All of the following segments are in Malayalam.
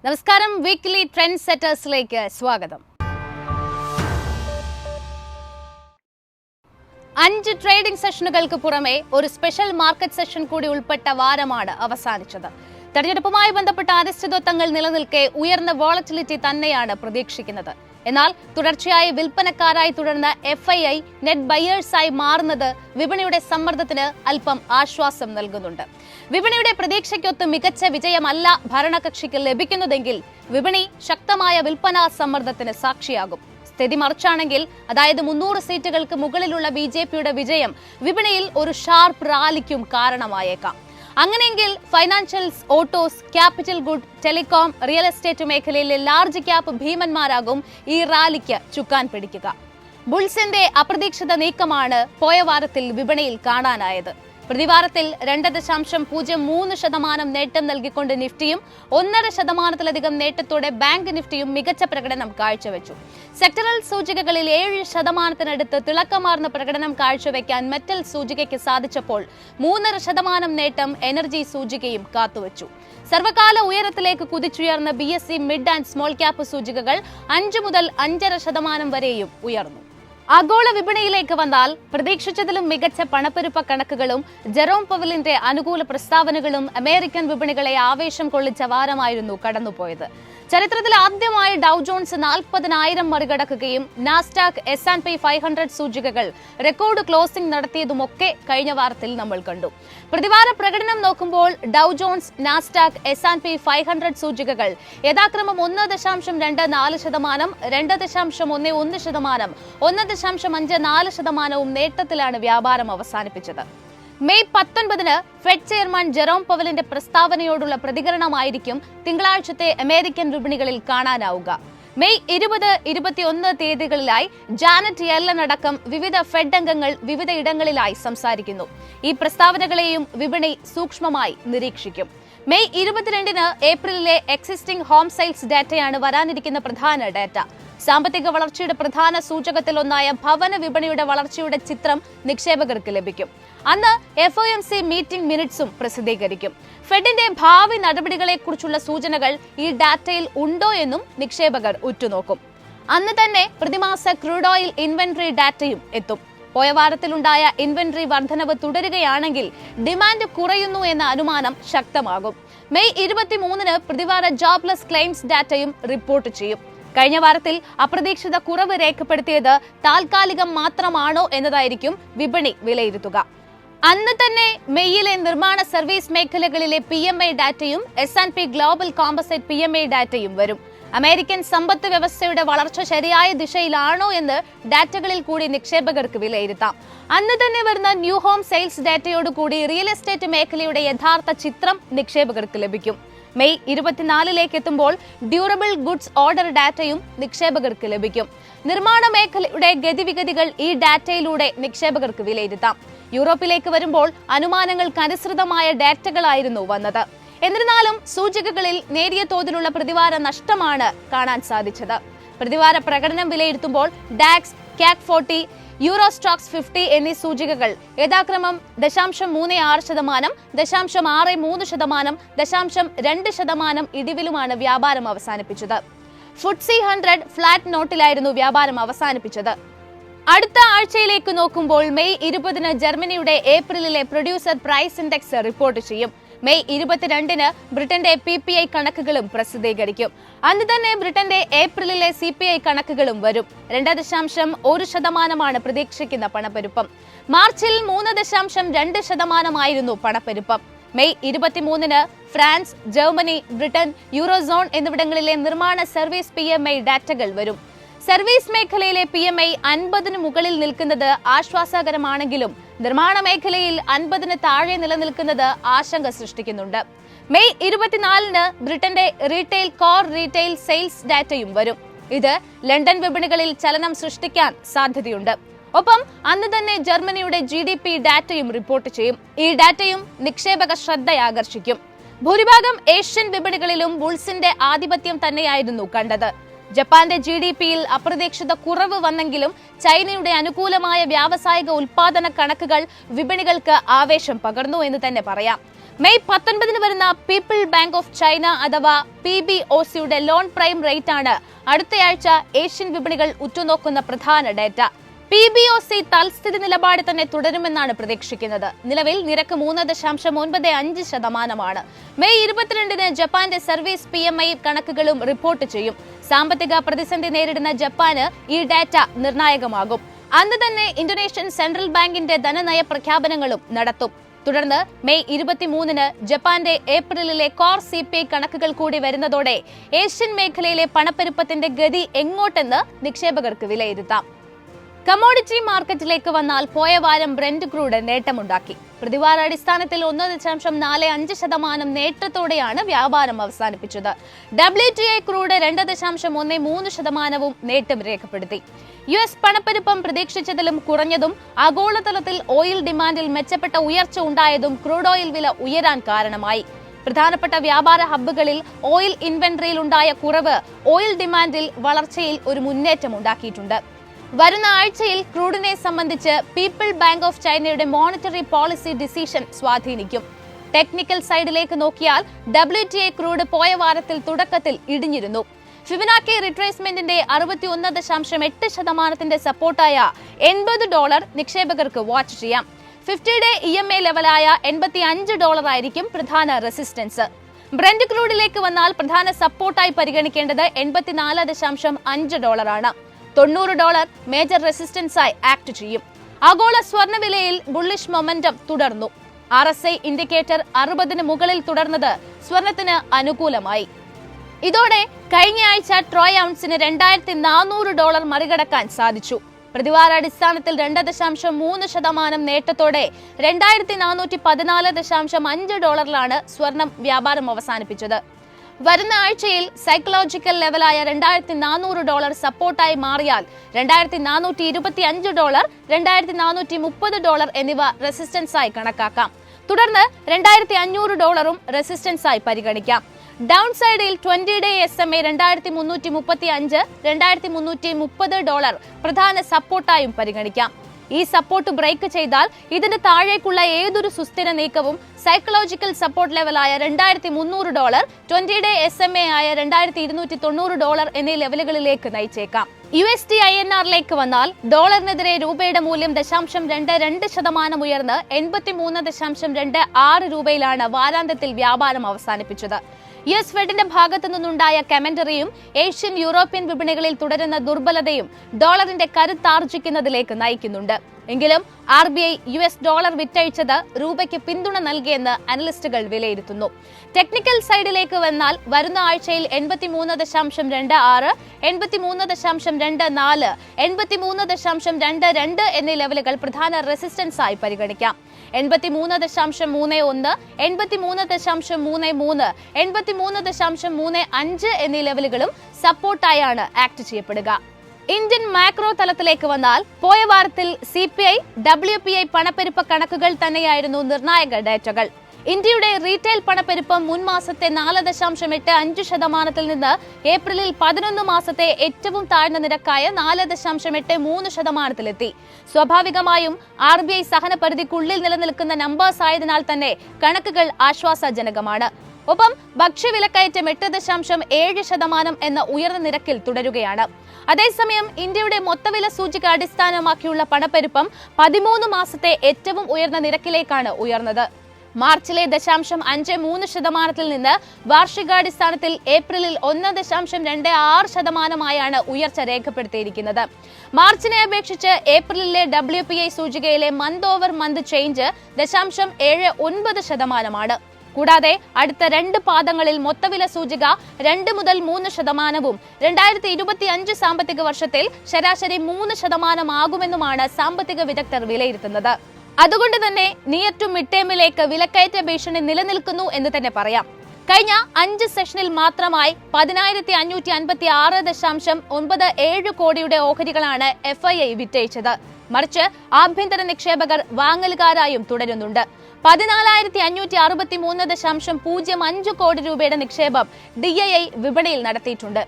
നമസ്കാരം, വീക്ക്ലി ട്രെൻഡ് സെറ്റേഴ്സിലേക്ക് സ്വാഗതം. 5 ട്രേഡിംഗ് സെഷനുകൾക്ക് പുറമെ ഒരു സ്പെഷ്യൽ മാർക്കറ്റ് സെഷൻ കൂടി ഉൾപ്പെട്ട വാരമാണ് അവസാനിച്ചത്. തെരഞ്ഞെടുപ്പുമായി ബന്ധപ്പെട്ട അനിശ്ചിതത്വങ്ങൾ നിലനിൽക്കെ ഉയർന്ന വോളറ്റിലിറ്റി തന്നെയാണ് പ്രതീക്ഷിക്കുന്നത്. എന്നാൽ തുടർച്ചയായി വിൽപ്പനക്കാരായി തുടർന്ന FII നെറ്റ് ബയേഴ്സായി മാറുന്നത് വിപണിയുടെ സമ്മർദ്ദത്തിന് അല്പം ആശ്വാസം നൽകുന്നുണ്ട്. വിപണിയുടെ പ്രതീക്ഷയ്ക്കൊത്ത് മികച്ച വിജയമല്ല ഭരണകക്ഷിക്ക് ലഭിക്കുന്നതെങ്കിൽ വിപണി ശക്തമായ വിൽപ്പനാ സമ്മർദ്ദത്തിന് സാക്ഷിയാകും. സ്ഥിതി മറിച്ചാണെങ്കിൽ, അതായത് 300 സീറ്റുകൾക്ക് മുകളിലുള്ള BJPയുടെ വിജയം വിപണിയിൽ ഒരു ഷാർപ്പ് റാലിക്കും കാരണമായേക്കാം. അങ്ങനെയെങ്കിൽ financials, autos, capital good, telecom, real estate മേഖലയിലെ ലാർജ് ക്യാപ് ഭീമന്മാരാകും ഈ റാലിക്ക് ചുക്കാൻ പിടിക്കുക. ബുൾസിന്റെ അപ്രതീക്ഷിത നീക്കമാണ് പോയ വാരത്തിൽ വിപണിയിൽ കാണാനായത്. പ്രതിവാരത്തിൽ 2.03% നേട്ടം നൽകിക്കൊണ്ട് നിഫ്റ്റിയും 1.5% നേട്ടത്തോടെ ബാങ്ക് നിഫ്റ്റിയും മികച്ച പ്രകടനം കാഴ്ചവെച്ചു. സെക്ടറൽ സൂചികകളിൽ 7% തിളക്കമാർന്ന പ്രകടനം കാഴ്ചവെക്കാൻ മെറ്റൽ സൂചികയ്ക്ക് സാധിച്ചപ്പോൾ 3.5% നേട്ടം എനർജി സൂചികയും കാത്തുവച്ചു. സർവകാല ഉയരത്തിലേക്ക് കുതിച്ചുയർന്ന BSE mid and small cap സൂചികകൾ 5 മുതൽ 5.5% വരെയും ഉയർന്നു. ആഗോള വിപണിയിലേക്ക് വന്നാൽ പ്രതീക്ഷിച്ചതിലും മികച്ച പണപ്പെരുപ്പ കണക്കുകളും ജെറോം പവലിന്റെ അനുകൂല പ്രസ്താവനകളും അമേരിക്കൻ വിപണികളെ ആവേശം കൊള്ളിച്ച വാരമായിരുന്നു കടന്നുപോയത്. ചരിത്രത്തിൽ ആദ്യമായി ഡൗ ജോൺസ് 40,000 മറികടക്കുകയും നാസ്ഡാക്ക്, S&P 500 സൂചികകൾ റെക്കോർഡ് ക്ലോസിംഗ് നടത്തിയതുമൊക്കെ കഴിഞ്ഞ വാരത്തിൽ നമ്മൾ കണ്ടു. പ്രതിവാര പ്രകടനം നോക്കുമ്പോൾ ഡൗ ജോൺസ്, നാസ്ഡാക്ക്, S&P 500 സൂചികകൾ യഥാക്രമം 1.24%, 2.11%, 1.54% നേട്ടത്തിലാണ് വ്യാപാരം അവസാനിപ്പിച്ചത്. മെയ് 19 ഫെഡ് ചെയർമാൻ ജെറോം പവലിന്റെ പ്രസ്താവനയോടുള്ള പ്രതികരണമായിരിക്കും തിങ്കളാഴ്ചത്തെ അമേരിക്കൻ വിപണികളിൽ കാണാനാവുക. മെയ് 20, 21 തീയതികളിലായി ജാനറ്റ് യെല്ലൻ അടക്കം വിവിധ ഫെഡ് അംഗങ്ങൾ വിവിധ ഇടങ്ങളിലായി സംസാരിക്കുന്നു. ഈ പ്രസ്താവനകളെയും വിപണി സൂക്ഷ്മമായി നിരീക്ഷിക്കും. മെയ് 22 ഏപ്രിലിലെ എക്സിസ്റ്റിംഗ് ഹോം സെയിൽസ് ഡാറ്റയാണ് വരാനിരിക്കുന്ന പ്രധാന ഡാറ്റ. സാമ്പത്തിക വളർച്ചയുടെ പ്രധാന സൂചകത്തിലൊന്നായ ഭവന വിപണിയുടെ വളർച്ചയുടെ ചിത്രം നിക്ഷേപകർക്ക് ലഭിക്കും. അന്ന് FOMC മീറ്റിംഗ് മിനിറ്റ്സും പ്രസിദ്ധീകരിക്കും. ഫെഡിന്റെ ഭാവി നടപടികളെക്കുറിച്ചുള്ള സൂചനകൾ ഈ ഡാറ്റയിൽ ഉണ്ടോ എന്നും നിക്ഷേപകർ ഉറ്റുനോക്കും. അന്ന് തന്നെ പ്രതിമാസ ക്രൂഡ് ഓയിൽ ഇൻവെന്ററി ഡാറ്റയും എത്തും. പോയ വാരത്തിലുണ്ടായ ഇൻവെന്ററി വർധനവ് തുടരുകയാണെങ്കിൽ ഡിമാൻഡ് കുറയുന്നു എന്ന അനുമാനം ശക്തമാകും. മെയ് 23 പ്രതിവാര ജോബ്ലെസ് ക്ലെയിംസ് ഡാറ്റയും റിപ്പോർട്ട് ചെയ്യും. കഴിഞ്ഞ വാരത്തിൽ അപ്രതീക്ഷിത കുറവ് രേഖപ്പെടുത്തിയത് താൽക്കാലികം മാത്രമാണോ എന്നതായിരിക്കും വിപണി വിലയിരുത്തുക. അന്ന് തന്നെ മെയ്യിലെ നിർമ്മാണ സർവീസ് മേഖലകളിലെ PMI ഡാറ്റയും S&P ഗ്ലോബൽ കോമ്പസൈറ്റ് PMI ഡാറ്റയും വരും. അമേരിക്കൻ സമ്പദ് വ്യവസ്ഥയുടെ വളർച്ച ശരിയായ ദിശയിലാണോ എന്ന് ഡാറ്റകളിൽ കൂടി നിക്ഷേപകർക്ക് വിലയിരുത്താം. അന്ന് തന്നെ വരുന്ന ന്യൂ ഹോം സെയിൽസ് ഡാറ്റയോടുകൂടി റിയൽ എസ്റ്റേറ്റ് മേഖലയുടെ യഥാർത്ഥ ചിത്രം നിക്ഷേപകർക്ക് ലഭിക്കും. മെയ് 24 എത്തുമ്പോൾ ഡ്യൂറബിൾ ഗുഡ്സ് ഓർഡർ ഡാറ്റയും നിക്ഷേപകർക്ക് ലഭിക്കും. നിർമ്മാണ മേഖലയുടെ ഗതിവിഗതികൾ ഈ ഡാറ്റയിലൂടെ നിക്ഷേപകർക്ക് വിലയിരുത്താം. യൂറോപ്പിലേക്ക് വരുമ്പോൾ അനുമാനങ്ങൾക്ക് അനുസൃതമായ ഡാറ്റകളായിരുന്നു വന്നത്. എന്നിരുന്നാലും സൂചികകളിൽ നേരിയ തോതിലുള്ള പ്രതിവാര നഷ്ടമാണ് കാണാൻ സാധിച്ചത്. പ്രതിവാര പ്രകടനം വിലയിരുത്തുമ്പോൾ ഡാക്സ്, CAC 40, യൂറോ സ്റ്റോക്സ് 50 എന്നീ സൂചികകൾ യഥാക്രമം 0.36%, 0.63%, 0.2% ഇടിവിലുമാണ് വ്യാപാരം അവസാനിപ്പിച്ചത്. FTSE 100 ഫ്ലാറ്റ് നോട്ടിലായിരുന്നു വ്യാപാരം അവസാനിപ്പിച്ചത്. അടുത്ത ആഴ്ചയിലേക്ക് നോക്കുമ്പോൾ മെയ് 20 ജർമ്മനിയുടെ ഏപ്രിലിലെ പ്രൊഡ്യൂസർ പ്രൈസ് ഇൻഡെക്സ് റിപ്പോർട്ട് ചെയ്യും. മെയ് 22 ബ്രിട്ടന്റെ PPI കണക്കുകളും പ്രസിദ്ധീകരിക്കും. അന്ന് തന്നെ ബ്രിട്ടന്റെ ഏപ്രിലിലെ CPI കണക്കുകളും വരും. 2.1% പ്രതീക്ഷിക്കുന്ന പണപ്പെരുപ്പം. മാർച്ചിൽ 3.2% പണപ്പെരുപ്പം. May 23 France, Germany, Britain, eurozone എന്നിവിടങ്ങളിലെ നിർമ്മാണ സർവീസ് PMI ഡാറ്റകൾ വരും. സർവീസ് മേഖലയിലെ PMI 50 മുകളിൽ നിൽക്കുന്നത് ആശ്വാസകരമാണെങ്കിലും നിർമ്മാണ മേഖലയിൽ 50 താഴെ നിലനിൽക്കുന്നത് ആശങ്ക സൃഷ്ടിക്കുന്നുണ്ട്. മെയ് 24 ബ്രിട്ടന്റെ റീറ്റെയിൽ കോർ റീറ്റെയിൽ സെയിൽസ് ഡാറ്റയും വരും. ഇത് ലണ്ടൻ വിപണികളിൽ ചലനം സൃഷ്ടിക്കാൻ സാധ്യതയുണ്ട്. ഒപ്പം അന്ന് തന്നെ ജർമ്മനിയുടെ GDP ഡാറ്റയും റിപ്പോർട്ട് ചെയ്യും. ഈ ഡാറ്റയും നിക്ഷേപക ശ്രദ്ധയാകർഷിക്കും. ഭൂരിഭാഗം ഏഷ്യൻ വിപണികളിലും ബുൾസിന്റെ ആധിപത്യം തന്നെയായിരുന്നു കണ്ടത്. ജപ്പാന്റെ GDPയിൽ അപ്രതീക്ഷിത കുറവ് വന്നെങ്കിലും ചൈനയുടെ അനുകൂലമായ വ്യാവസായിക ഉൽപാദന കണക്കുകൾ വിപണികൾക്ക് ആവേശം പകർന്നു എന്ന് തന്നെ പറയാം. മെയ് 19 വരുന്ന പീപ്പിൾ ബാങ്ക് ഓഫ് ചൈന അഥവാ PBOCയുടെ ലോൺ പ്രൈം റേറ്റ് ആണ് അടുത്തയാഴ്ച ഏഷ്യൻ വിപണികൾ ഉറ്റുനോക്കുന്ന പ്രധാന ഡേറ്റ. PBOC തൽസ്ഥിതി നിലപാട് തന്നെ തുടരുമെന്നാണ് പ്രതീക്ഷിക്കുന്നത്. നിലവിൽ നിരക്ക് 3.95%. മെയ് 22 ജപ്പാന്റെ സർവീസ് PMI കണക്കുകളും റിപ്പോർട്ട് ചെയ്യും. സാമ്പത്തിക പ്രതിസന്ധി നേരിടുന്ന ജപ്പാന് ഈ ഡാറ്റ നിർണായകമാകും. അന്ന് തന്നെ ഇന്തോനേഷ്യൻ സെൻട്രൽ ബാങ്കിന്റെ ധനനയ പ്രഖ്യാപനങ്ങളും നടത്തും. തുടർന്ന് മെയ് 23 ജപ്പാന്റെ ഏപ്രിലിലെ കോർ CPI കണക്കുകൾ കൂടി വരുന്നതോടെ ഏഷ്യൻ മേഖലയിലെ പണപ്പെരുപ്പത്തിന്റെ ഗതി എങ്ങോട്ടെന്ന് നിക്ഷേപകർക്ക് വിലയിരുത്താം. കമോഡിറ്റി മാർക്കറ്റിലേക്ക് വന്നാൽ പോയ വാരം ബ്രെന്റ് ക്രൂഡ് നേട്ടമുണ്ടാക്കി. പ്രതിവാരാടിസ്ഥാനത്തിൽ 1.45% നേട്ടത്തോടെയാണ് വ്യാപാരം അവസാനിപ്പിച്ചത്. WTI ക്രൂഡ് 2.13% നേട്ടം രേഖപ്പെടുത്തി. US പണപ്പെരുപ്പം പ്രതീക്ഷിച്ചതിലും കുറഞ്ഞതും ആഗോളതലത്തിൽ ഓയിൽ ഡിമാൻഡിൽ മെച്ചപ്പെട്ട ഉയർച്ച ഉണ്ടായതും ക്രൂഡ് ഓയിൽ വില ഉയരാൻ കാരണമായി. പ്രധാനപ്പെട്ട വ്യാപാര ഹബ്ബുകളിൽ ഓയിൽ ഇൻവെന്ററിയിൽ ഉണ്ടായ കുറവ് ഓയിൽ ഡിമാൻഡിൽ വളർച്ചയിൽ ഒരു മുന്നേറ്റം ഉണ്ടാക്കിയിട്ടുണ്ട്. വരുന്ന ആഴ്ചയിൽ ക്രൂഡിനെ സംബന്ധിച്ച് പീപ്പിൾ ബാങ്ക് ഓഫ് ചൈനയുടെ മോണിറ്ററി പോളിസി ഡിസിഷൻ സ്വാധീനിക്കും. ടെക്നിക്കൽ സൈഡിലേക്ക് നോക്കിയാൽ WTI ക്രൂഡ് പോയ വാരത്തിൽ തുടക്കത്തിൽ ഇടിഞ്ഞിരുന്നു. ഫിബനാക്കി റിട്രേസ്മെന്റിന്റെ 61.8% സപ്പോർട്ടായ $80 നിക്ഷേപകർക്ക് വാച്ച് ചെയ്യാം. 50-ഡേ EMA ലെവലായ $85 ആയിരിക്കും പ്രധാന റെസിസ്റ്റൻസ്. ബ്രെന്റ് ക്രൂഡിലേക്ക് വന്നാൽ പ്രധാന സപ്പോർട്ടായി പരിഗണിക്കേണ്ടത് $84.5 ആണ്. $90 മേജർ റെസിസ്റ്റൻസായി ആക്ട് ചെയ്യും. ആഗോള സ്വർണ്ണവിലയിൽ ബുള്ളിഷ് മൊമെന്റം തുടർന്നു. RSI ഇൻഡിക്കേറ്റർ 60 മുകളിൽ തുടർന്നത് സ്വർണത്തിന് അനുകൂലമായി. ഇതോടെ കഴിഞ്ഞ ആഴ്ച ട്രോയ് ഔൺസിന് $2,400 മറികടക്കാൻ സാധിച്ചു. പ്രതിവാരാടിസ്ഥാനത്തിൽ 2.3% നേട്ടത്തോടെ $2,414.5 സ്വർണം വ്യാപാരം അവസാനിപ്പിച്ചത്. വരുന്ന ആഴ്ചയിൽ സൈക്കോളജിക്കൽ ലെവലായ $2,400 സപ്പോർട്ടായി മാറിയാൽ $2,425, $2,430 എന്നിവ റെസിസ്റ്റൻസായി കണക്കാക്കാം. തുടർന്ന് $2,500 റെസിസ്റ്റൻസായി പരിഗണിക്കാം. ഡൗൺ സൈഡിൽ 20-ഡേ SMA 2,335, $2,330 പ്രധാന സപ്പോർട്ടായും പരിഗണിക്കാം. ഈ സപ്പോർട്ട് ബ്രേക്ക് ചെയ്താൽ ഇതിന് താഴേക്കുള്ള ഏതൊരു സുസ്ഥിര നീക്കവും സൈക്കോളജിക്കൽ സപ്പോർട്ട് ലെവലായ $2,300, 20-ഡേ SMA ആയ $2,290 എന്നീ ലെവലുകളിലേക്ക് നയിച്ചേക്കാം. USD INR-ലേക്ക് വന്നാൽ ഡോളറിനെതിരെ രൂപയുടെ മൂല്യം 0.22% ഉയർന്ന് 83.26 രൂപയിലാണ് വാരാന്ത്യത്തിൽ വ്യാപാരം അവസാനിപ്പിച്ചത്. US ഫെഡിന്റെ ഭാഗത്തു നിന്നുണ്ടായ കമന്ററിയും ഏഷ്യൻ യൂറോപ്യൻ വിപണികളിൽ തുടരുന്ന ദുർബലതയും ഡോളറിന്റെ കരുത്താർജിക്കുന്നതിലേക്ക് നയിക്കുന്നുണ്ട്. എങ്കിലും RBI US ഡോളർ വിറ്റഴിച്ചത് രൂപയ്ക്ക് പിന്തുണ നൽകിയെന്ന് അനലിസ്റ്റുകൾ വിലയിരുത്തുന്നു. ടെക്നിക്കൽ സൈഡിലേക്ക് വന്നാൽ വരുന്ന ആഴ്ചയിൽ 83.26, 83.24, 83.22 എന്നീ ലെവലുകൾ പ്രധാന റെസിസ്റ്റൻസ് ആയി പരിഗണിക്കാം. 83.31, 83.33, 83.35 എന്നീ ലെവലുകളും സപ്പോർട്ടായാണ് ആക്ട് ചെയ്യപ്പെടുക. ഇന്ത്യൻ മാക്രോ തലത്തിലേക്ക് വന്നാൽ പോയ വാരത്തിൽ CPI, WPI പണപ്പെരുപ്പ കണക്കുകൾ തന്നെയായിരുന്നു നിർണായക ഡേറ്റകൾ. ഇന്ത്യയുടെ റീറ്റെയിൽ പണപ്പെരുപ്പം മുൻ മാസത്തെ 4.85% നിന്ന് ഏപ്രിലിൽ 11 മാസത്തെ ഏറ്റവും താഴ്ന്ന നിരക്കായ 4.83%-ലെത്തി. സ്വാഭാവികമായും RBI സഹനപരിധിക്കുള്ളിൽ നിലനിൽക്കുന്ന നമ്പേഴ്സ് ആയതിനാൽ തന്നെ കണക്കുകൾ ആശ്വാസജനകമാണ്. ഒപ്പം ഭക്ഷ്യവിലക്കയറ്റം 8.7% എന്ന ഉയർന്ന നിരക്കിൽ തുടരുകയാണ്. അതേസമയം ഇന്ത്യയുടെ മൊത്തവില സൂചിക അടിസ്ഥാനമാക്കിയുള്ള പണപ്പെരുപ്പം 13 മാസത്തെ ഏറ്റവും ഉയർന്ന നിരക്കിലേക്കാണ് ഉയർന്നത്. മാർച്ചിലെ 0.53%-ൽ നിന്ന് വാർഷികാടിസ്ഥാനത്തിൽ ഏപ്രിലിൽ 1.26%-ആയാണ് ഉയർച്ച രേഖപ്പെടുത്തിയിരിക്കുന്നത്. മാർച്ചിനെ അപേക്ഷിച്ച് ഏപ്രിലിലെ WPI സൂചികയിലെ മന്ത് ഓവർ മന്ത് ചേഞ്ച് 0.79%-ആണ്. കൂടാതെ അടുത്ത 2 പാദങ്ങളിൽ മൊത്തവില സൂചിക 2 മുതൽ 3%-ഉം 2025 സാമ്പത്തിക വർഷത്തിൽ ശരാശരി 3% ആകുമെന്നുമാണ് സാമ്പത്തിക വിദഗ്ധർ വിലയിരുത്തുന്നത്. അതുകൊണ്ട് തന്നെ നിയർ ടു മിഡ് ടേമിലേക്ക് വിലക്കയറ്റ ഭീഷണി നിലനിൽക്കുന്നു എന്ന് തന്നെ പറയാം. കഴിഞ്ഞ 5 സെഷനിൽ മാത്രമായി 10,556.97 കോടിയുടെ ഓഹരികളാണ് FII വിറ്റഴിച്ചത്. മറിച്ച് ആഭ്യന്തര നിക്ഷേപകർ വാങ്ങലുകാരായും തുടരുന്നുണ്ട്. 14,563.05 കോടി രൂപയുടെ നിക്ഷേപം DII വിപണിയിൽ നടത്തിയിട്ടുണ്ട്.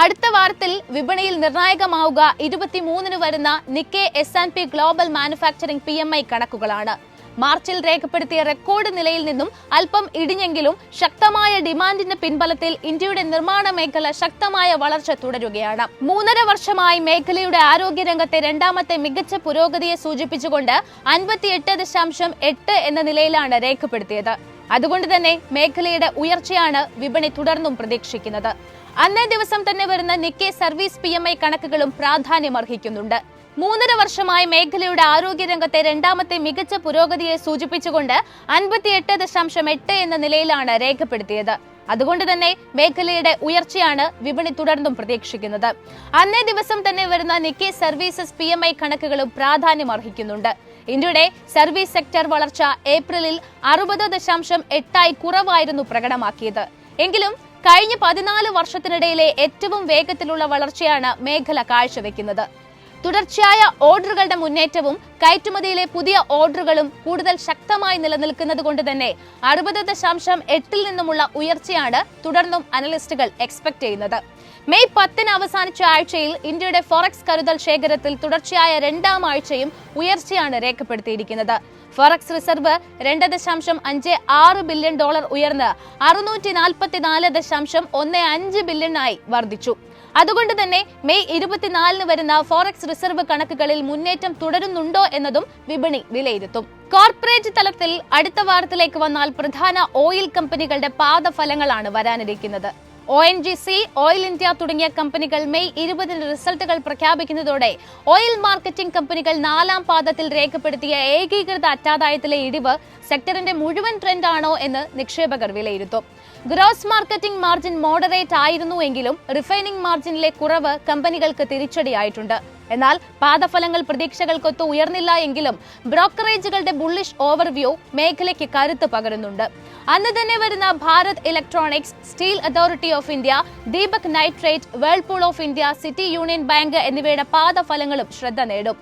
അടുത്ത വാരത്തിൽ വിപണിയിൽ നിർണായകമാവുക 23 വരുന്ന നിക്കേ S&P ഗ്ലോബൽ മാനുഫാക്ചറിംഗ് PMI കണക്കുകളാണ്. മാർച്ചിൽ രേഖപ്പെടുത്തിയ റെക്കോർഡ് നിലയിൽ നിന്നും അല്പം ഇടിഞ്ഞെങ്കിലും ശക്തമായ ഡിമാൻഡിന്റെ പിൻബലത്തിൽ ഇന്ത്യയുടെ നിർമ്മാണ മേഖല ശക്തമായ വളർച്ച തുടരുകയാണ്. 3.5 വർഷമായി മേഖലയുടെ ആരോഗ്യരംഗത്തെ രണ്ടാമത്തെ മികച്ച പുരോഗതിയെ സൂചിപ്പിച്ചുകൊണ്ട് 58.8 എന്ന നിലയിലാണ് രേഖപ്പെടുത്തിയത്. അതുകൊണ്ട് തന്നെ മേഖലയുടെ ഉയർച്ചയാണ് വിപണി തുടർന്നും പ്രതീക്ഷിക്കുന്നത്. അന്നേ ദിവസം തന്നെ വരുന്ന നിക്കേ സർവീസ് PMI കണക്കുകളും പ്രാധാന്യമർഹിക്കുന്നുണ്ട്. 3.5 വർഷമായി മേഖലയുടെ ആരോഗ്യരംഗത്തെ രണ്ടാമത്തെ മികച്ച പുരോഗതിയെ സൂചിപ്പിച്ചുകൊണ്ട് 58.8 എന്ന നിലയിലാണ് രേഖപ്പെടുത്തിയത്. അതുകൊണ്ട് തന്നെ മേഖലയുടെ ഉയർച്ചയാണ് വിപണി തുടർന്നും പ്രതീക്ഷിക്കുന്നത്. അന്നേ ദിവസം തന്നെ വരുന്ന നിക്കേ സർവീസസ് PMI കണക്കുകളും പ്രാധാന്യമർഹിക്കുന്നുണ്ട്. ഇന്ത്യയുടെ സർവീസ് സെക്ടർ വളർച്ച ഏപ്രിലിൽ 60.8 കുറവായിരുന്നു പ്രകടമാക്കിയത്. എങ്കിലും കഴിഞ്ഞ 14 വർഷത്തിനിടയിലെ ഏറ്റവും വേഗത്തിലുള്ള വളർച്ചയാണ് മേഖല കാഴ്ചവെക്കുന്നത്. തുടർച്ചയായ ഓർഡറുകളുടെ മുന്നേറ്റവും കയറ്റുമതിയിലെ പുതിയ ഓർഡറുകളും കൂടുതൽ ശക്തമായി നിലനിൽക്കുന്നത് കൊണ്ട് തന്നെ 60.8 നിന്നുമുള്ള ഉയർച്ചയാണ് തുടർന്നും അനലിസ്റ്റുകൾ എക്സ്പെക്ട് ചെയ്യുന്നത്. മെയ് 10 അവസാനിച്ച ആഴ്ചയിൽ ഇന്ത്യയുടെ ഫോറക്സ് കരുതൽ ശേഖരത്തിൽ തുടർച്ചയായ 2ാം ആഴ്ചയും ഉയർച്ചയാണ് രേഖപ്പെടുത്തിയിരിക്കുന്നത്. ഫോറക്സ് റിസർവ് $2.56 ബില്യൺ ഉയർന്ന് $644.15 ബില്യണായി വർദ്ധിച്ചു. അതുകൊണ്ട് തന്നെ മെയ് 24 വരുന്ന ഫോറക്സ് റിസർവ് കണക്കുകളിൽ മുന്നേറ്റം തുടരുന്നുണ്ടോ എന്നതും വിപണി വിലയിരുത്തും. കോർപ്പറേറ്റ് തലത്തിൽ അടുത്ത വാരത്തിലേക്ക് വന്നാൽ പ്രധാന ഓയിൽ കമ്പനികളുടെ പാദഫലങ്ങളാണ് വരാനിരിക്കുന്നത്. ONGC, ഓയിൽ ഇന്ത്യ തുടങ്ങിയ കമ്പനികൾ മെയ് 20 റിസൾട്ടുകൾ പ്രഖ്യാപിക്കുന്നതോടെ ഓയിൽ മാർക്കറ്റിംഗ് കമ്പനികൾ 4ാം പാദത്തിൽ രേഖപ്പെടുത്തിയ ഏകീകൃത അറ്റാദായത്തിലെ ഇടിവ് സെക്ടറിന്റെ മുഴുവൻ ട്രെൻഡ് ആണോ എന്ന് നിക്ഷേപകർ വിലയിരുത്തും. ഗ്രോസ് മാർക്കറ്റിംഗ് മാർജിൻ മോഡറേറ്റ് ആയിരുന്നുവെങ്കിലും റിഫൈനിംഗ് മാർജിനിലെ കുറവ് കമ്പനികൾക്ക് തിരിച്ചടിയായിട്ടുണ്ട്. എന്നാൽ പാദഫലങ്ങൾ പ്രതീക്ഷകൾക്കൊത്ത് ഉയർന്നില്ല എങ്കിലും ബ്രോക്കറേജുകളുടെ ബുള്ളിഷ് ഓവർവ്യൂ മേഖലയ്ക്ക് കരുത്ത് പകരുന്നുണ്ട്. അന്ന് തന്നെ വരുന്ന Bharat electronics, steel authority of India, Deepak nitrate, Whirlpool of India, city union bank എന്നിവയുടെ പാദഫലങ്ങളും ശ്രദ്ധ നേടും.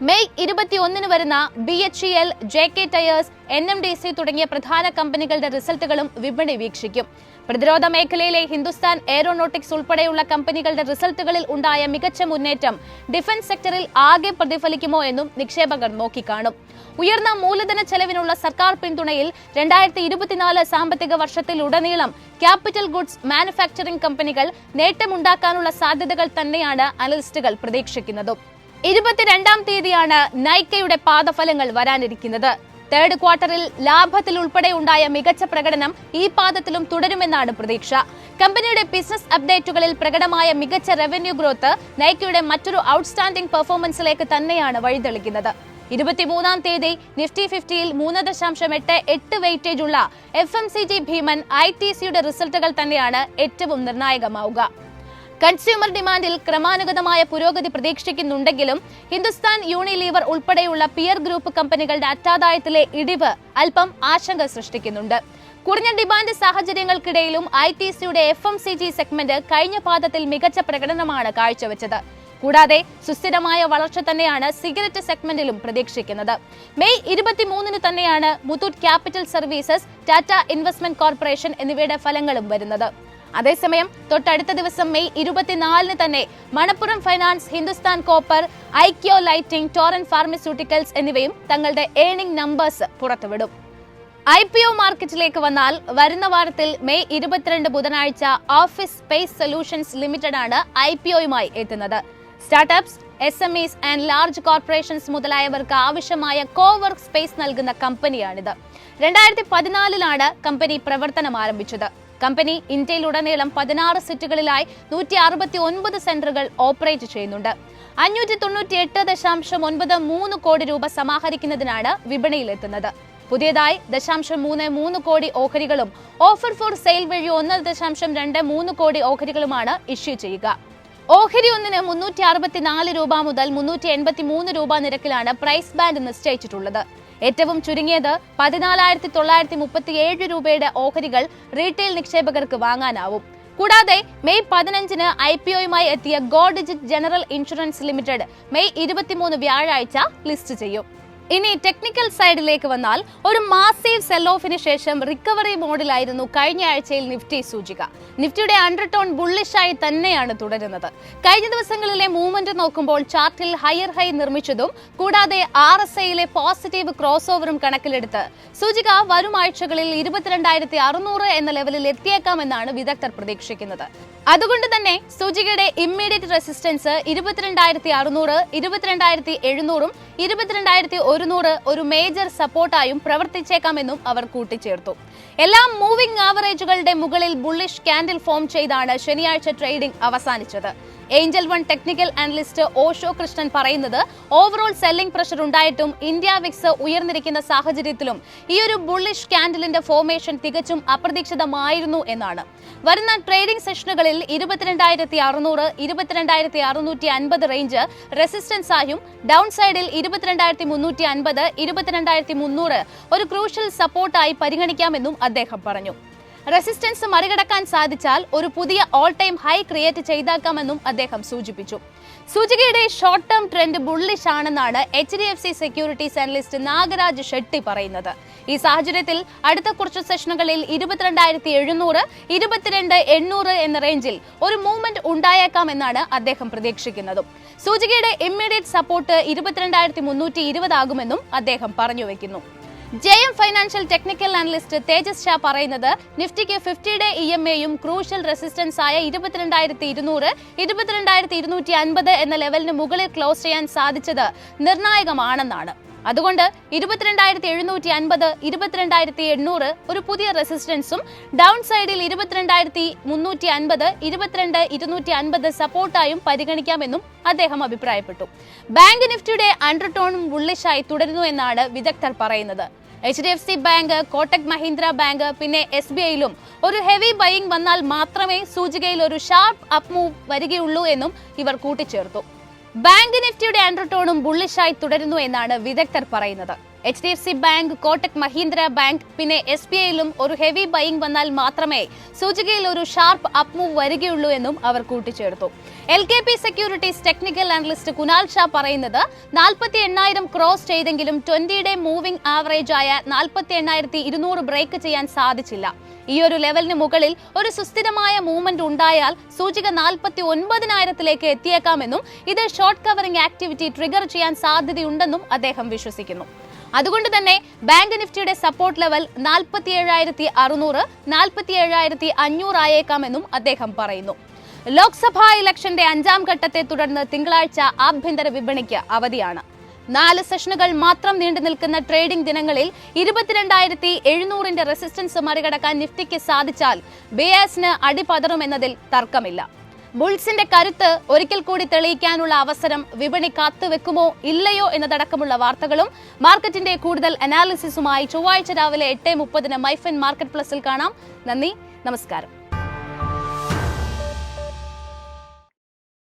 മെയ് 21 വരുന്ന BHEL, JK ടയേഴ്സ്, NMDC തുടങ്ങിയ പ്രധാന കമ്പനികളുടെ റിസൾട്ടുകളും വിപണി വീക്ഷിക്കും. പ്രതിരോധ മേഖലയിലെ ഹിന്ദുസ്ഥാൻ എയ്റോനോട്ടിക്സ് ഉൾപ്പെടെയുള്ള കമ്പനികളുടെ റിസൾട്ടുകളിൽ ഉണ്ടായ മികച്ച മുന്നേറ്റം ഡിഫൻസ് സെക്ടറിൽ ആകെ പ്രതിഫലിക്കുമോ എന്നും നിക്ഷേപകർ നോക്കിക്കാണും. ഉയർന്ന മൂലധന ചെലവിനുള്ള സർക്കാർ പിന്തുണയിൽ 2024 സാമ്പത്തിക വർഷത്തിലുടനീളം ക്യാപിറ്റൽ ഗുഡ്സ് മാനുഫാക്ചറിംഗ് കമ്പനികൾ നേട്ടമുണ്ടാക്കാനുള്ള സാധ്യതകൾ തന്നെയാണ് അനലിസ്റ്റുകൾ പ്രതീക്ഷിക്കുന്നതും. 22-ാം തീയതിയാണ് നൈക്കയുടെ പാദഫലങ്ങൾ വരാനിരിക്കുന്നത്. തേർഡ് ക്വാർട്ടറിൽ ലാഭത്തിൽ ഉൾപ്പെടെ ഉണ്ടായ മികച്ച പ്രകടനം ഈ പാദത്തിലും തുടരുമെന്നാണ് പ്രതീക്ഷ. കമ്പനിയുടെ ബിസിനസ് അപ്ഡേറ്റുകളിൽ പ്രകടമായ മികച്ച റവന്യൂ ഗ്രോത്ത് നൈക്കയുടെ മറ്റൊരു ഔട്ട്സ്റ്റാൻഡിംഗ് പെർഫോമൻസിലേക്ക് തന്നെയാണ് വഴിതെളിക്കുന്നത്. 23-ാം തീയതി നിഫ്റ്റി 50-യിൽ 3.88 വെയിറ്റേജ് ഉള്ള FMCG ഭീമൻ ITCയുടെ റിസൾട്ടുകൾ തന്നെയാണ് ഏറ്റവും നിർണായകമാവുക. കൺസ്യൂമർ ഡിമാൻഡിൽ ക്രമാനുഗതമായ പുരോഗതി പ്രതീക്ഷിക്കുന്നുണ്ടെങ്കിലും ഹിന്ദുസ്ഥാൻ യൂണിലീവർ ഉൾപ്പെടെയുള്ള പിയർ ഗ്രൂപ്പ് കമ്പനികളുടെ അറ്റാദായത്തിലെ ഇടിവ് അല്പം ആശങ്ക സൃഷ്ടിക്കുന്നുണ്ട്. കുറഞ്ഞ ഡിമാൻഡ് സാഹചര്യങ്ങൾക്കിടയിലും ITCയുടെ FMCG സെഗ്മെന്റ് കഴിഞ്ഞ പാദത്തിൽ മികച്ച പ്രകടനമാണ് കാഴ്ചവെച്ചത്. കൂടാതെ സുസ്ഥിരമായ വളർച്ച തന്നെയാണ് സിഗരറ്റ് സെഗ്മെന്റിലും പ്രതീക്ഷിക്കുന്നത്. മെയ് 23 തന്നെയാണ് Muthoot Capital Services, Tata Investment Corporation എന്നിവയുടെ ഫലങ്ങളും വരുന്നത്. അതേസമയം തൊട്ടടുത്ത ദിവസം മെയ് 24 തന്നെ Manappuram Finance, Hindustan Copper, Ikio Lighting, Torrent Pharmaceuticals എന്നിവയും തങ്ങളുടെ ഏർണിംഗ് നമ്പേഴ്സ് പുറത്തുവിടും. IPO മാർക്കറ്റിലേക്ക് വന്നാൽ വരുന്ന വാരത്തിൽ മെയ് 22 ബുധനാഴ്ച ഓഫീസ് സ്പേസ് സൊല്യൂഷൻസ് ലിമിറ്റഡ് ആണ് IPOയുമായി എത്തുന്നത്. Startups, SMEs and large corporations മുതലായവർക്ക് ആവശ്യമായ കോവർക്ക് സ്പേസ് നൽകുന്ന കമ്പനിയാണിത്. 2014 കമ്പനി പ്രവർത്തനം ആരംഭിച്ചത്. കമ്പനി ഇന്ത്യയിലുടനീളം 16 സിറ്റികളിലായി 169 സെന്ററുകൾ ഓപ്പറേറ്റ് ചെയ്യുന്നുണ്ട്. 598.93 കോടി രൂപ സമാഹരിക്കുന്നതിനാണ് വിപണിയിലെത്തുന്നത്. പുതിയതായി 0.33 കോടി ഓഹരികളും ഓഫർ ഫോർ സെയിൽ വഴി 1.23 കോടി ഓഹരികളുമാണ് ഇഷ്യൂ ചെയ്യുക. ഓഹരി ഒന്നിന് 364 രൂപ മുതൽ 383 രൂപ നിരക്കിലാണ് പ്രൈസ് ബാൻഡ് നിശ്ചയിച്ചിട്ടുള്ളത്. ഏറ്റവും ചുരുങ്ങിയത് 14,937 രൂപയുടെ ഓഹരികൾ റീറ്റെയിൽ നിക്ഷേപകർക്ക് വാങ്ങാനാവും. കൂടാതെ മെയ് 15 IPOയുമായി എത്തിയ go digit general insurance limited May 23 വ്യാഴാഴ്ച ലിസ്റ്റ് ചെയ്യും. ഇനി ടെക്നിക്കൽ സൈഡിലേക്ക് വന്നാൽ ഒരു മാസീവ് സെൽ ഓഫിന് ശേഷം റിക്കവറി മോഡിലായിരുന്നു കഴിഞ്ഞ ആഴ്ചയിൽ നിഫ്റ്റി സൂചിക. നിഫ്റ്റിയുടെ അണ്ടർടോൺ ബുള്ളിഷായി തന്നെയാണ് തുടരുന്നത്. കഴിഞ്ഞ ദിവസങ്ങളിലെ മൂവ്മെന്റ് നോക്കുമ്പോൾ ചാർട്ടിൽ ഹയർ ഹൈ നിർമ്മിച്ചതും കൂടാതെ RSIയിലെ പോസിറ്റീവ് ക്രോസ് ഓവറും കണക്കിലെടുത്ത് സൂചിക വരും ആഴ്ചകളിൽ 22,600 എന്ന ലെവലിൽ എത്തിയേക്കാമെന്നാണ് വിദഗ്ധർ പ്രതീക്ഷിക്കുന്നത്. അതുകൊണ്ട് തന്നെ സൂചികയുടെ ഇമ്മീഡിയറ്റ് റെസിസ്റ്റൻസ് 22,600, 22,700, 22,100 ഒരു മേജർ സപ്പോർട്ടായും പ്രവർത്തിച്ചേക്കാമെന്നും അവർ കൂട്ടിച്ചേർത്തു. എല്ലാ മൂവിംഗ് ആവറേജുകളുടെ മുകളിൽ ബുള്ളിഷ് കാൻഡിൽ ഫോം ചെയ്താണ് ശനിയാഴ്ച ട്രേഡിംഗ് അവസാനിച്ചത്. Angel one technical analyst Osho Krishnan പറയുന്നത് ഓവറോൾ സെല്ലിംഗ് പ്രഷർ ഉണ്ടായിട്ടും ഇന്ത്യ വിക്സ് ഉയർന്നിരിക്കുന്ന സാഹചര്യത്തിലും ഈ ഒരു ബുള്ളിഷ് കാൻഡിലിന്റെ ഫോർമേഷൻ തികച്ചും അപ്രതീക്ഷിതമായിരുന്നു എന്നാണ്. വരുന്ന ട്രേഡിംഗ് സെഷനുകളിൽ 22,600, 22,650 റേഞ്ച് റെസിസ്റ്റൻസ് ആയും ഡൗൺ സൈഡിൽ 22,350, 22,300 ഒരു ക്രൂഷ്യൽ സപ്പോർട്ടായി പരിഗണിക്കാമെന്നും അദ്ദേഹം പറഞ്ഞു. റെസിസ്റ്റൻസ് മറികടക്കാൻ സാധിച്ചാൽ ഒരു പുതിയ ഓൾ ടൈം ഹൈ ക്രിയേറ്റ് ചെയ്തേക്കാമെന്നും അദ്ദേഹം സൂചിപ്പിച്ചു. സൂചികയുടെ ഷോർട്ട് ടേം ട്രെൻഡ് ബുള്ളിഷ് ആണെന്നാണ് HDFC securities analyst Nagaraj Shetty പറയുന്നത്. ഈ സാഹചര്യത്തിൽ അടുത്ത കുറച്ച് സെഷനുകളിൽ 22,700, 22,800 എന്ന റേഞ്ചിൽ ഒരു മൂവ്മെന്റ് ഉണ്ടായേക്കാമെന്നാണ് അദ്ദേഹം പ്രതീക്ഷിക്കുന്നത്. സൂചികയുടെ ഇമ്മീഡിയറ്റ് സപ്പോർട്ട് 22,320 ആകുമെന്നും അദ്ദേഹം പറഞ്ഞു വെക്കുന്നു. JM ഫൈനാൻഷ്യൽ ടെക്നിക്കൽ അനലിസ്റ്റ് തേജസ് ഷാ പറയുന്നത് നിഫ്റ്റിക്ക് 50-ഡേ EMAയും ക്രൂഷ്യൽ റെസിസ്റ്റൻസ് ആയ 22,200, 22,250 എന്ന ലെവലിന് മുകളിൽ ക്ലോസ് ചെയ്യാൻ സാധിച്ചത് നിർണായകമാണെന്നാണ്. അതുകൊണ്ട് 22,750, 22,800 ഒരു പുതിയ റെസിസ്റ്റൻസും ഡൗൺ സൈഡിൽ 22,350, 22,250 സപ്പോർട്ടായും പരിഗണിക്കാമെന്നും അദ്ദേഹം അഭിപ്രായപ്പെട്ടു. ബാങ്ക് നിഫ്റ്റിയുടെ അണ്ടർടോണും ബുള്ളിഷായി തുടരുന്നു എന്നാണ് വിദഗ്ധർ പറയുന്നത്. HDFC bank, Kotak Mahindra bank, പിന്നെ SBIയിലും ഒരു ഹെവി ബൈയിങ് വന്നാൽ മാത്രമേ സൂചികയിൽ ഒരു ഷാർപ്പ് അപ്പ് മൂവ് വരികയുള്ളൂ എന്നും ഇവർ കൂട്ടിച്ചേർത്തു. ബാങ്ക് നിഫ്റ്റിയുടെ അണ്ടർടോണും ബുള്ളിഷായി തുടരുന്നു എന്നാണ് വിദഗ്ധർ പറയുന്നത്. HDFC bank, Kotak Mahindra bank, പിന്നെ SBIയിലും ഒരു ഹെവി ബൈയിങ് വന്നാൽ മാത്രമേ സൂചികയിൽ ഒരു ഷാർപ്പ് അപ്പ് മൂവ് വരികയുള്ളൂ എന്നും അവർ കൂട്ടിച്ചേർത്തു. LKP securities technical analyst Kunal Shah പറയുന്നത് 48,000 ക്രോസ് ചെയ്തെങ്കിലും 20-ഡേ മൂവിംഗ് ആവറേജ് ആയ 48,200 ബ്രേക്ക് ചെയ്യാൻ സാധിച്ചില്ല. ഈ ഒരു ലെവലിന് മുകളിൽ ഒരു സുസ്ഥിരമായ മൂവ്മെന്റ് ഉണ്ടായാൽ സൂചിക 49,000 എത്തിയേക്കാമെന്നും ഇത് ഷോർട്ട് കവറിംഗ് ആക്ടിവിറ്റി ട്രിഗർ ചെയ്യാൻ സാധ്യതയുണ്ടെന്നും അദ്ദേഹം വിശ്വസിക്കുന്നു. അതുകൊണ്ട് തന്നെ ബാങ്ക് നിഫ്റ്റിയുടെ സപ്പോർട്ട് ലെവൽ 47,600, 47,500 ആയേക്കാമെന്നും അദ്ദേഹം പറയുന്നു. ലോക്സഭാ ഇലക്ഷന്റെ 5ാം ഘട്ടത്തെ തുടർന്ന് തിങ്കളാഴ്ച ആഭ്യന്തര വിപണിക്ക് അവധിയാണ്. 4 സെഷനുകൾ മാത്രം നീണ്ടു നിൽക്കുന്ന ട്രേഡിംഗ് ദിനങ്ങളിൽ 22,700 റെസിസ്റ്റൻസ് മറികടക്കാൻ നിഫ്റ്റിക്ക് സാധിച്ചാൽ ബിയാസിന് അടിപതറുമെന്നതിൽ തർക്കമില്ല. ബുൾസിന്റെ കരുത്ത് ഒരിക്കൽ കൂടി തെളിയിക്കാനുള്ള അവസരം വിപണി കാത്തുവെക്കുമോ ഇല്ലയോ എന്നതടക്കമുള്ള വാർത്തകളും മാർക്കറ്റിന്റെ കൂടുതൽ അനാലിസിസുമായി ചൊവ്വാഴ്ച രാവിലെ 8:30 മൈഫിൻ മാർക്കറ്റ് പ്ലസിൽ കാണാം. നന്ദി, നമസ്കാരം.